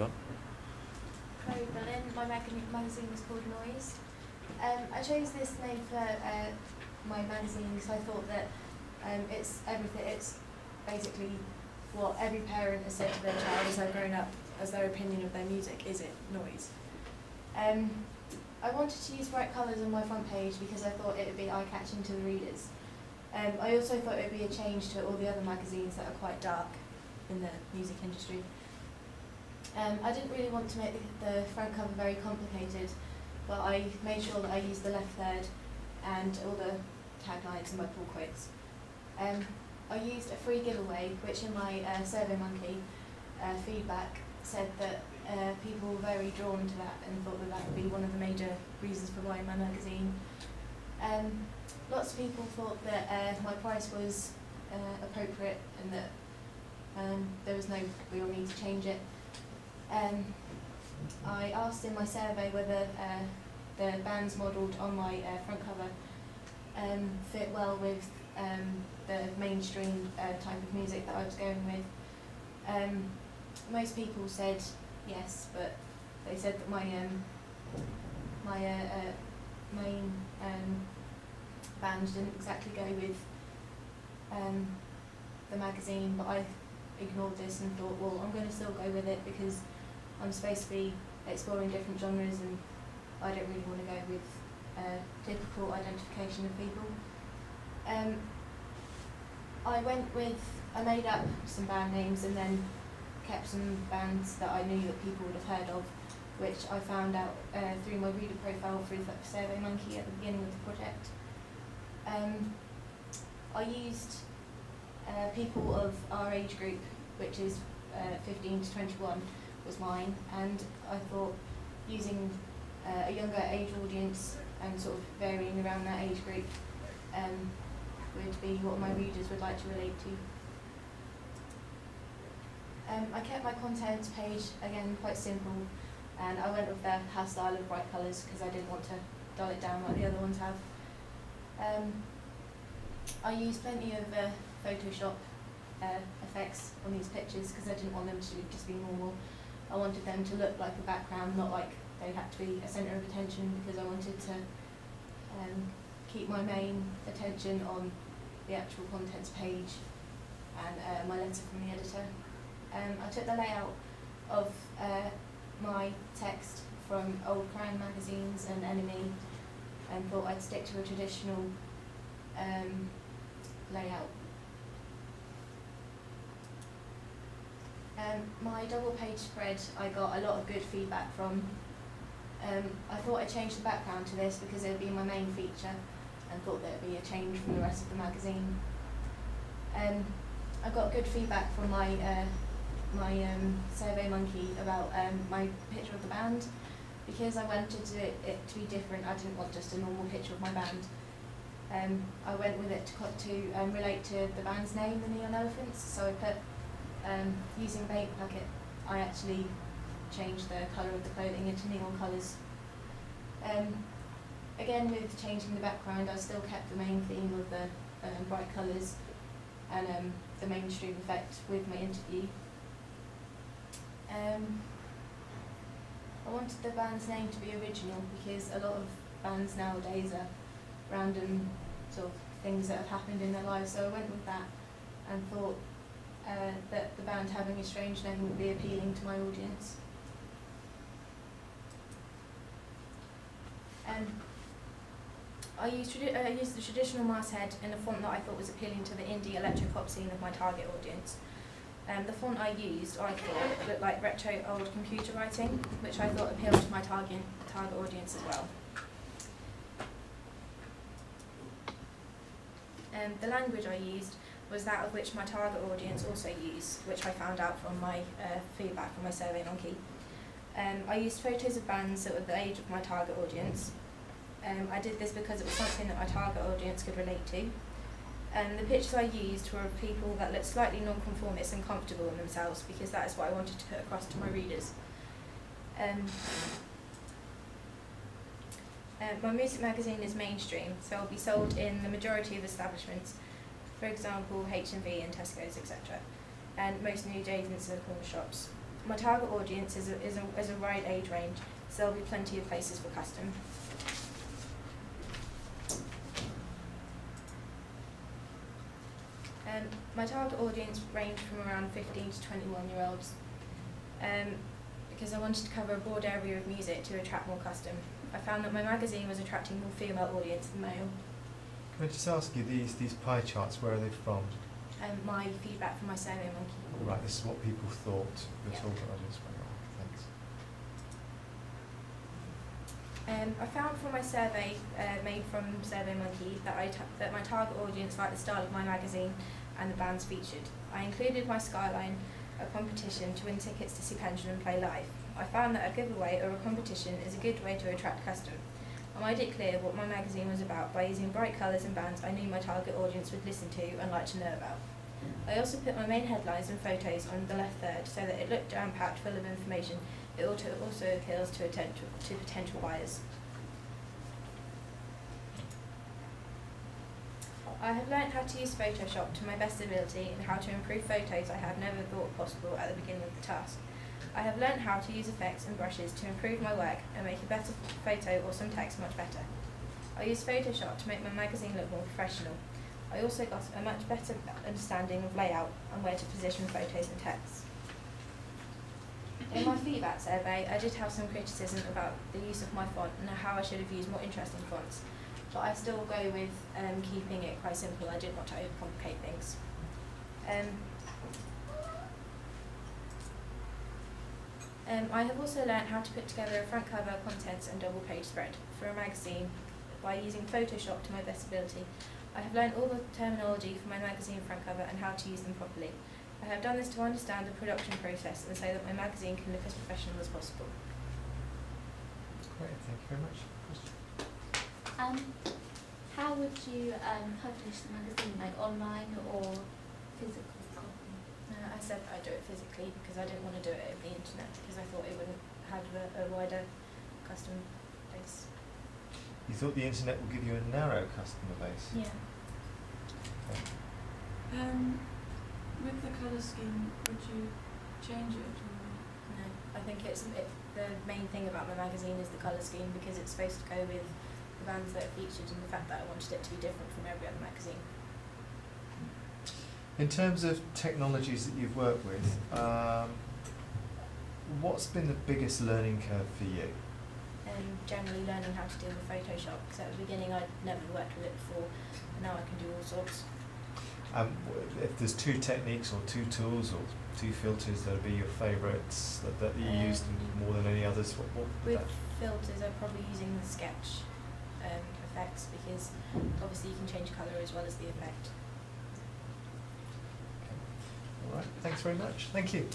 done. Chloe Bullan. My magazine is called Noise. I chose this name for my magazine because I thought that it's everything. It's basically what every parent has said to their child as they've grown up as their opinion of their music. Is it noise? I wanted to use bright colours on my front page because I thought it would be eye-catching to the readers. I also thought it would be a change to all the other magazines that are quite dark in the music industry. I didn't really want to make the front cover very complicated, but I made sure that I used the left third and all the taglines and my pull quotes. I used a free giveaway, which in my SurveyMonkey feedback said that people were very drawn to that and thought that that would be one of the major reasons for buying my magazine. Lots of people thought that my price was appropriate and that there was no real need to change it. I asked in my survey whether the bands modelled on my front cover fit well with the mainstream type of music that I was going with. Most people said yes, but they said that my main band didn't exactly go with the magazine, but I ignored this and thought, well, I'm going to still go with it because I'm supposed to be exploring different genres and I don't really want to go with typical identification of people. I made up some band names and then kept some bands that I knew that people would have heard of, which I found out through my reader profile through SurveyMonkey at the beginning of the project. I used people of our age group, which is 15 to 21 was mine, and I thought using a younger age audience and sort of varying around that age group would be what my readers would like to relate to. I kept my contents page, again, quite simple, and I went with the house style of bright colours because I didn't want to dull it down like the other ones have. I used plenty of Photoshop effects on these pictures because I didn't want them to just be normal. I wanted them to look like a background, not like they had to be a centre of attention, because I wanted to keep my main attention on the actual contents page and my letter from the editor. I took the layout of my text from old crime magazines and Enemy and thought I'd stick to a traditional layout. My double page spread I got a lot of good feedback from. I thought I'd change the background to this because it would be my main feature and thought that it would be a change from the rest of the magazine. I got good feedback from my SurveyMonkey about my picture of the band. Because I wanted it to be different, I didn't want just a normal picture of my band. I went with it to relate to the band's name, the Neon Elephants, so I put, using Paint Bucket, I actually changed the colour of the clothing into neon colours. Again, with changing the background, I still kept the main theme of the bright colours and the mainstream effect with my interview. I wanted the band's name to be original because a lot of bands nowadays are random sort of things that have happened in their lives, so I went with that and thought that the band having a strange name would be appealing to my audience. I used the traditional masthead in a font that I thought was appealing to the indie electro-pop scene of my target audience. The font I used, I thought, looked like retro old computer writing, which I thought appealed to my target audience as well. The language I used was that of which my target audience also used, which I found out from my feedback from my SurveyMonkey. I used photos of bands that were the age of my target audience. I did this because it was something that my target audience could relate to. The pictures I used were of people that looked slightly non-conformist and comfortable in themselves, because that is what I wanted to put across to my readers. My music magazine is mainstream, so it will be sold in the majority of establishments, for example H&V and Tesco's, etc., and most newsagents and corner shops. My target audience is a wide age range, so there'll be plenty of places for custom. My target audience ranged from around 15 to 21-year-olds because I wanted to cover a broad area of music to attract more custom. I found that my magazine was attracting more female audience than male. Can I just ask you, these pie charts, where are they from? My feedback from my survey monkey. Right, this is what people thought the Yeah. target audience went on. Thanks. I found from my survey made from SurveyMonkey that my target audience liked the style of my magazine and the bands featured. I included my Skyline, a competition to win tickets to see Pendulum play live. I found that a giveaway or a competition is a good way to attract custom. I made it clear what my magazine was about by using bright colours and bands I knew my target audience would listen to and like to know about. I also put my main headlines and photos on the left third so that it looked jam-packed full of information. It also appeals to potential buyers. I have learnt how to use Photoshop to my best ability and how to improve photos I had never thought possible at the beginning of the task. I have learnt how to use effects and brushes to improve my work and make a better photo or some text much better. I used Photoshop to make my magazine look more professional. I also got a much better understanding of layout and where to position photos and texts. In my feedback survey, I did have some criticism about the use of my font and how I should have used more interesting fonts, but I still go with keeping it quite simple. I didn't want to overcomplicate things. I have also learned how to put together a front cover, contents and double page spread for a magazine by using Photoshop to my best ability. I have learned all the terminology for my magazine front cover and how to use them properly. I have done this to understand the production process and so that my magazine can look as professional as possible. Great, thank you very much. How would you publish the magazine, like online or physical copy? I said I'd do it physically because I didn't want to do it over the internet because I thought it wouldn't have a wider customer base. You thought the internet would give you a narrow customer base? Yeah. Okay. With the colour scheme, would you change it? Or? No, I think the main thing about my magazine is the colour scheme because it's supposed to go with the bands that are featured and the fact that I wanted it to be different from every other magazine. In terms of technologies that you've worked with, what's been the biggest learning curve for you? Generally learning how to deal with Photoshop, because at the beginning I'd never worked with it before, and now I can do all sorts. If there's two techniques or two tools or two filters that would be your favourites that you used more than any others, what would with that? filters I'm probably using the sketch effects because obviously you can change colour as well as the effect. Okay. All right, thanks very much. Thank you.